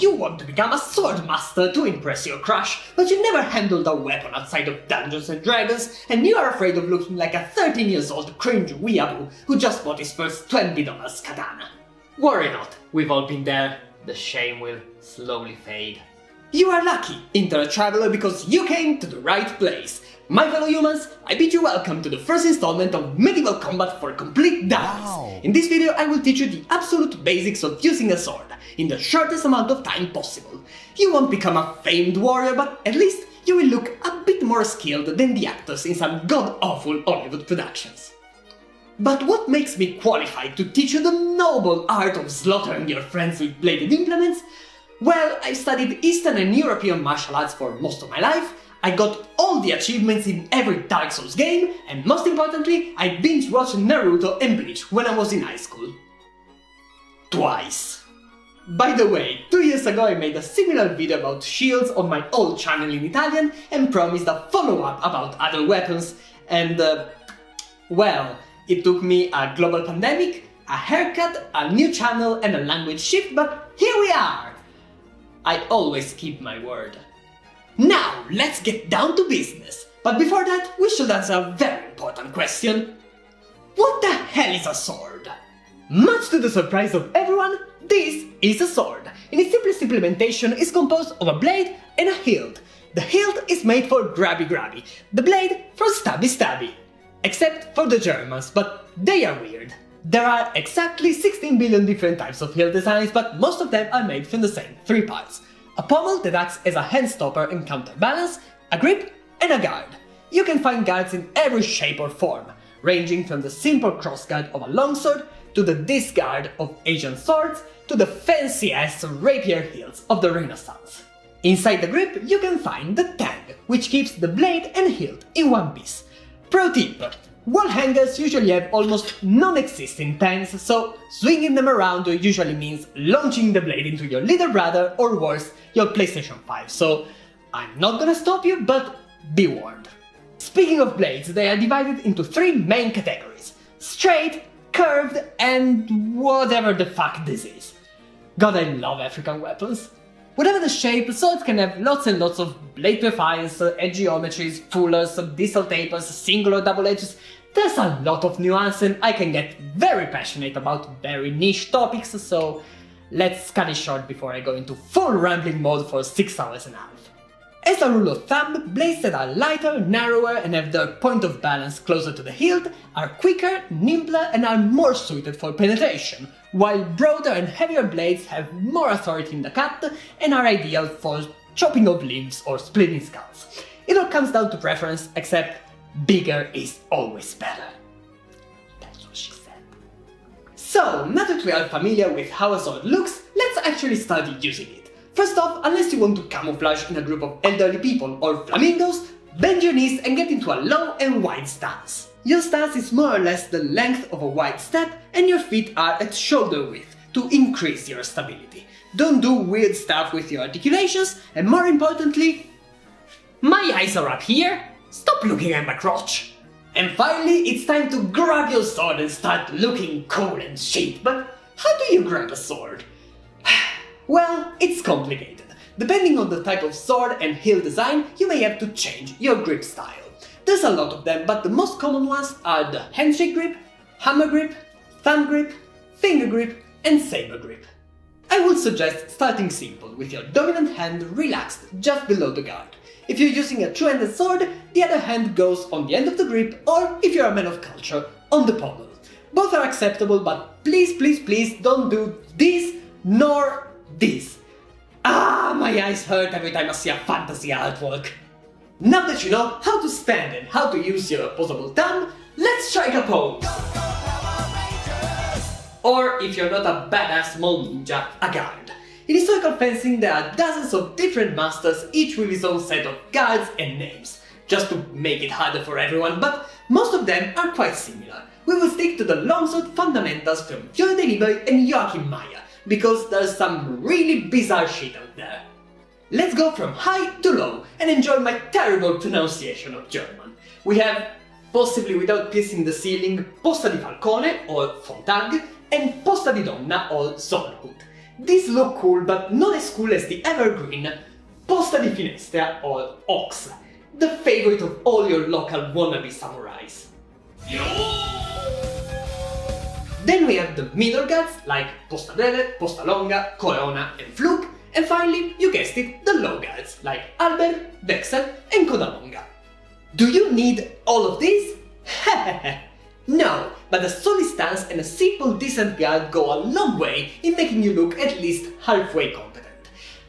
you want to become a sword master to impress your crush, but you never handled a weapon outside of Dungeons and Dragons, and you are afraid of looking like a 13-year-old cringe weeaboo who just bought his first $20 katana. Worry not, we've all been there. The shame will slowly fade. You are lucky, Internet Traveler, because you came to the right place. My fellow humans, I bid you welcome to the first installment of Medieval Combat for Complete Dummies. Wow. In this video I will teach you the absolute basics of using a sword, in the shortest amount of time possible. You won't become a famed warrior, but at least you will look a bit more skilled than the actors in some god-awful Hollywood productions. But what makes me qualified to teach you the noble art of slaughtering your friends with bladed implements? Well, I've studied Eastern and European martial arts for most of my life, I got all the achievements in every Dark Souls game, and most importantly, I binge-watched Naruto and Bleach when I was in high school. Twice. By the way, 2 years ago I made a similar video about shields on my old channel in Italian and promised a follow-up about other weapons, and well, it took me a global pandemic, a haircut, a new channel and a language shift, but here we are! I always keep my word. Now, let's get down to business. But before that, we should answer a very important question. What the hell is a sword? Much to the surprise of everyone, this is a sword. In its simplest implementation, it's composed of a blade and a hilt. The hilt is made for grabby-grabby, the blade for stabby-stabby. Except for the Germans, but they are weird. There are exactly 16 billion different types of hilt designs, but most of them are made from the same 3 parts. A pommel that acts as a hand stopper and counterbalance, a grip, and a guard. You can find guards in every shape or form, ranging from the simple crossguard of a longsword to the disc guard of Asian swords to the fancy-ass rapier hilts of the Renaissance. Inside the grip you can find the tang, which keeps the blade and hilt in one piece. Pro tip! Wall hangers usually have almost non-existing tangs, so swinging them around usually means launching the blade into your little brother or worse, your PlayStation 5, so I'm not gonna stop you, but be warned. Speaking of blades, they are divided into 3 main categories: straight, curved, and whatever the fuck this is. God, I love African weapons. Whatever the shape, swords can have lots and lots of blade profiles, edge geometries, fullers, distal tapers, single or double edges. There's a lot of nuance and I can get very passionate about very niche topics, so let's cut it short before I go into full rambling mode for 6 hours and a half. As a rule of thumb, blades that are lighter, narrower and have their point of balance closer to the hilt are quicker, nimbler and are more suited for penetration, while broader and heavier blades have more authority in the cut and are ideal for chopping off limbs or splitting skulls. It all comes down to preference, except bigger is always better. That's what she said. So, now that we are familiar with how a sword looks, let's actually start using it. First off, unless you want to camouflage in a group of elderly people or flamingos, bend your knees and get into a low and wide stance. Your stance is more or less the length of a wide step and your feet are at shoulder width to increase your stability. Don't do weird stuff with your articulations, and more importantly, my eyes are up here, stop looking at my crotch. And finally, it's time to grab your sword and start looking cool and shit, but how do you grab a sword? Well, it's complicated. Depending on the type of sword and hilt design, you may have to change your grip style. There's a lot of them, but the most common ones are the handshake grip, hammer grip, thumb grip, finger grip, and saber grip. I would suggest starting simple, with your dominant hand relaxed just below the guard. If you're using a two-handed sword, the other hand goes on the end of the grip, or if you're a man of culture, on the pommel. Both are acceptable, but please don't do this nor this. Ah, my eyes hurt every time I see a fantasy artwork. Now that you know how to stand and how to use your opposable thumb, let's strike a pose. Or, if you're not a badass small ninja, a guard. In historical fencing there are dozens of different masters, each with his own set of guards and names, just to make it harder for everyone, but most of them are quite similar. We will stick to the longsword fundamentals from Fiore de Liberi and Joachim Meyer, because there's some really bizarre shit out there. Let's go from high to low and enjoy my terrible pronunciation of German. We have, possibly without piercing the ceiling, posta di falcone or Fontag and posta di donna or Sonnenhut. These look cool, but not as cool as the evergreen Posta di Finestra or Ox, the favorite of all your local wannabe samurais. Then we have the middle guards like Posta Breve, Posta Longa, Corona and Fluke, and finally, you guessed it, the low guards like Albert, Vexel and Codalonga. Do you need all of these? No, but a solid stance and a simple decent guard go a long way in making you look at least halfway competent.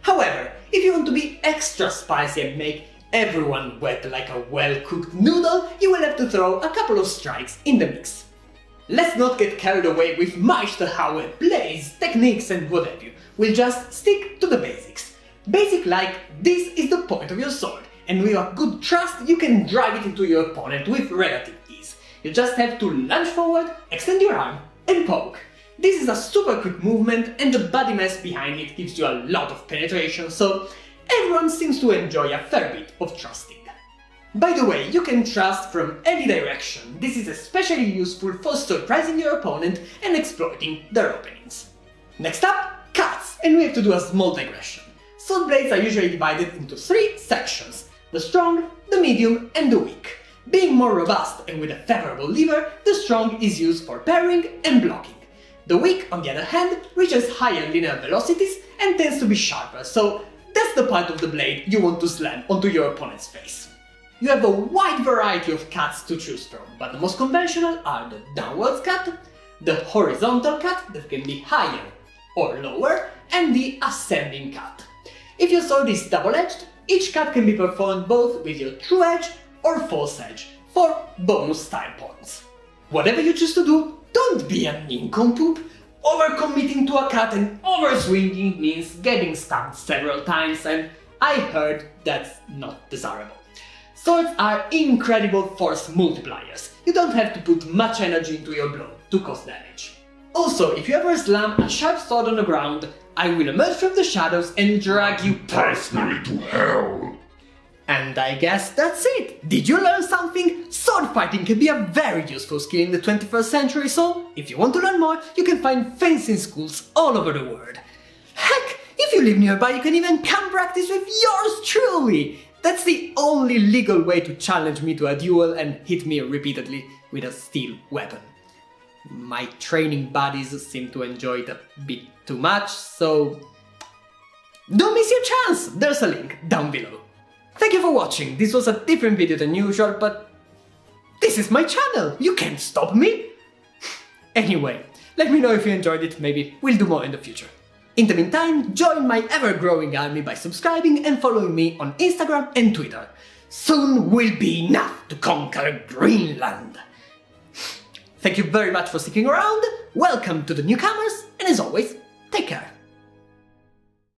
However, if you want to be extra spicy and make everyone wet like a well-cooked noodle, you will have to throw a couple of strikes in the mix. Let's not get carried away with Meisterhaue, Blaze, techniques and what have you. We'll just stick to the basics. Basic like this is the point of your sword, and with a good thrust you can drive it into your opponent with relative ease. You just have to lunge forward, extend your arm and poke. This is a super quick movement and the body mass behind it gives you a lot of penetration, so everyone seems to enjoy a fair bit of thrusting. By the way, you can thrust from any direction. This is especially useful for surprising your opponent and exploiting their openings. Next up, cuts, and we have to do a small digression. Sword blades are usually divided into 3 sections: the strong, the medium and the weak. Being more robust and with a favorable lever, the strong is used for parrying and blocking. The weak, on the other hand, reaches higher linear velocities and tends to be sharper, so that's the part of the blade you want to slam onto your opponent's face. You have a wide variety of cuts to choose from, but the most conventional are the downwards cut, the horizontal cut that can be higher or lower, and the ascending cut. If your sword is double-edged, each cut can be performed both with your true edge or false edge for bonus style points. Whatever you choose to do, don't be a nincompoop. Overcommitting to a cut and overswinging means getting stunned several times, and I heard that's not desirable. Swords are incredible force multipliers. You don't have to put much energy into your blow to cause damage. Also, if you ever slam a sharp sword on the ground, I will emerge from the shadows and drag you personally to hell. And I guess that's it! Did you learn something? Sword fighting can be a very useful skill in the 21st century, so if you want to learn more, you can find fencing schools all over the world. Heck, if you live nearby, you can even come practice with yours truly! That's the only legal way to challenge me to a duel and hit me repeatedly with a steel weapon. My training buddies seem to enjoy it a bit too much, so don't miss your chance! There's a link down below. Thank you for watching. This was a different video than usual, but this is my channel. You can't stop me. Anyway, let me know if you enjoyed it. Maybe we'll do more in the future. In the meantime, join my ever-growing army by subscribing and following me on Instagram and Twitter. Soon will be enough to conquer Greenland. Thank you very much for sticking around. Welcome to the newcomers, and as always, take care.